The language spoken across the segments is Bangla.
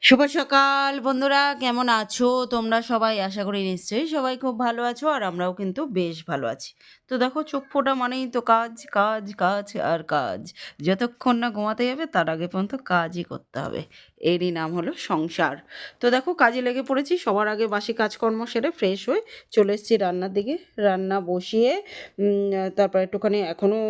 শুভ সকাল বন্ধুরা, কেমন আছো তোমরা সবাই? আশা করি নিশ্চয়ই সবাই খুব ভালো আছো, আর আমরাও কিন্তু বেশ ভালো আছি। তো দেখো, চোখ ফোটা মানেই তো কাজ কাজ কাজ আর কাজ। যতক্ষণ না ঘুমাতে যাবে তার আগে পর্যন্ত কাজই করতে হবে। এরই নাম হলো সংসার। তো দেখো, কাজে লেগে পড়েছি। সবার আগে বাসি কাজকর্ম সেরে ফ্রেশ হয়ে চলে এসেছি রান্নার দিকে। রান্না বসিয়ে তারপর একটুখানি এখনও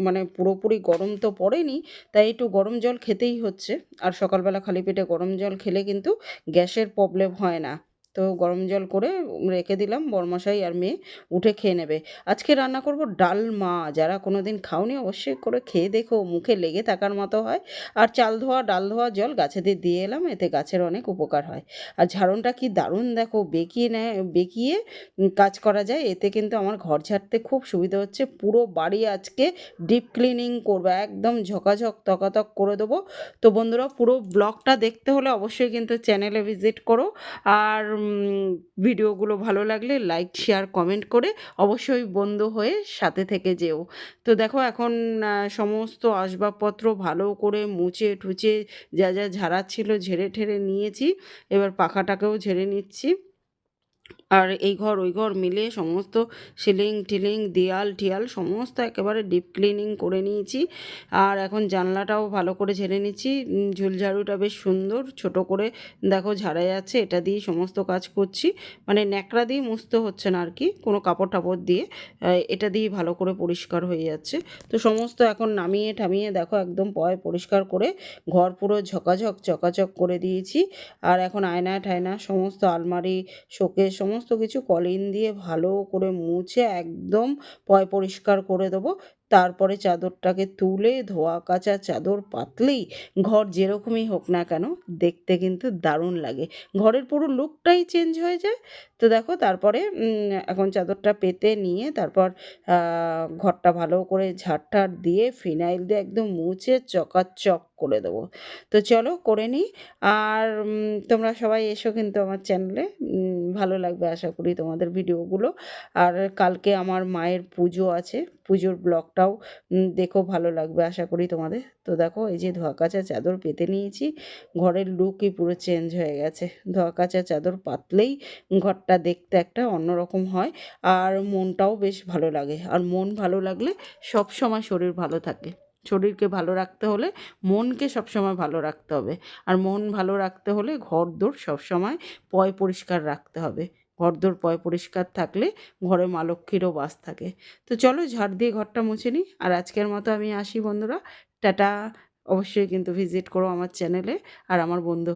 মানে পুরোপুরি গরম তো পড়েনি, তাই একটু গরম জল খেতেই হচ্ছে। আর সকালবেলা খালি পেটে গরম জল খেলে কিন্তু গ্যাসের প্রবলেম হয় না। তো গরম জল করে রেখে দিলাম, বরমশাই আর মেয়ে উঠে খেয়ে নেবে। আজকে রান্না করব ডালমা। যারা কোনো দিন খাওনি অবশ্যই করে খেয়ে দেখো, মুখে লেগে থাকার মতো হয়। আর চাল ধোয়া ডাল ধোয়া জল গাছেদের দিয়ে এলাম, এতে গাছের অনেক উপকার হয়। আর ঝাড়নটা কি দারুণ দেখো, বেঁকিয়ে নেয়, বেঁকিয়ে কাজ করা যায়। এতে কিন্তু আমার ঘর ঝাড়তে খুব সুবিধা হচ্ছে। পুরো বাড়ি আজকে ডিপ ক্লিনিং করবো, একদম ঝকাঝক তকাতক করে দেবো। তো বন্ধুরা, পুরো ব্লগটা দেখতে হলে অবশ্যই কিন্তু চ্যানেলে ভিজিট করো। আর ভিডিওগুলো ভালো লাগলে লাইক শেয়ার কমেন্ট করে অবশ্যই বন্ধু হয়ে সাথে থেকে যেও। তো দেখো, এখন সমস্ত আসবাবপত্র ভালো করে মুছে টুচে যা যা ঝাড়ার ছিল ঝেড়ে ঠেড়ে নিয়েছি। এবার পাখাটাকেও ঝেড়ে নিচ্ছি। আর এই ঘর ওই ঘর মিলিয়ে সমস্ত সিলিং টিলিং দেয়াল টিয়াল সমস্ত একেবারে ডিপ ক্লিনিং করে নিয়েছি। আর এখন জানলাটাও ভালো করে ঝেড়ে নিচ্ছি। ঝুলঝাড়ুটা বেশ সুন্দর ছোট করে দেখো ঝাড়া যাচ্ছে, এটা দিয়েই সমস্ত কাজ করছি। মানে ন্যাকড়া দিয়ে মুছতে হচ্ছে না আর কি, কোনো কাপড় টাপড় দিয়ে এটা দিয়েই ভালো করে পরিষ্কার হয়ে যাচ্ছে। তো সমস্ত এখন নামিয়ে ঠামিয়ে দেখো একদম পরিষ্কার করে ঘর পুরো ঝকাঝক চকাচক করে দিয়েছি। আর এখন আয়না ঠায়না সমস্ত আলমারি শোকেস সমস্ত কিছু কলিন দিয়ে ভালো করে মুছে একদম পরিষ্কার করে দেবো। তারপরে চাদরটাকে তুলে ধোয়া কাচা চাদর পাতলেই ঘর যেরকমই হোক না কেন দেখতে কিন্তু দারুণ লাগে। ঘরের পুরো লুকটাই চেঞ্জ হয়ে যায়। তো দেখো, তারপরে এখন চাদরটা পেতে নিয়ে তারপর ঘরটা ভালো করে ঝাড় দিয়ে ফিনাইল দিয়ে একদম মুছে চকাচক করে দেবো। তো চলো করে নিই। আর তোমরা সবাই এসো কিন্তু আমার চ্যানেলে, ভালো লাগবে আশা করি তোমাদের ভিডিওগুলো। আর কালকে আমার মায়ের পুজো আছে, পুজোর ব্লগটাও দেখো, ভালো লাগবে আশা করি তোমাদের। তো দেখো, এই যে ধোয়া কাচা চাদর পেতে নিয়েছি, ঘরের লুকই পুরো চেঞ্জ হয়ে গেছে। ধোয়া কাচা চাদর পাতলেই ঘরটা দেখতে একটা অন্যরকম হয়, আর মনটাও বেশ ভালো লাগে। আর মন ভালো লাগলে সব সময় শরীর ভালো থাকে। শরীরকে ভালো রাখতে হলে মনকে সবসময় ভালো রাখতে হবে। আর মন ভালো রাখতে হলে ঘরদোর সবসময় পরিষ্কার রাখতে হবে। ঘরদোর পরিষ্কার থাকলে ঘরে মা লক্ষ্মীরও বাস থাকে। তো চলো ঝাড় দিয়ে ঘরটা মুছে নিই। আর আজকের মতো আমি আসি বন্ধুরা, টাটা। অবশ্যই কিন্তু ভিজিট করো আমার চ্যানেলে আর আমার বন্ধু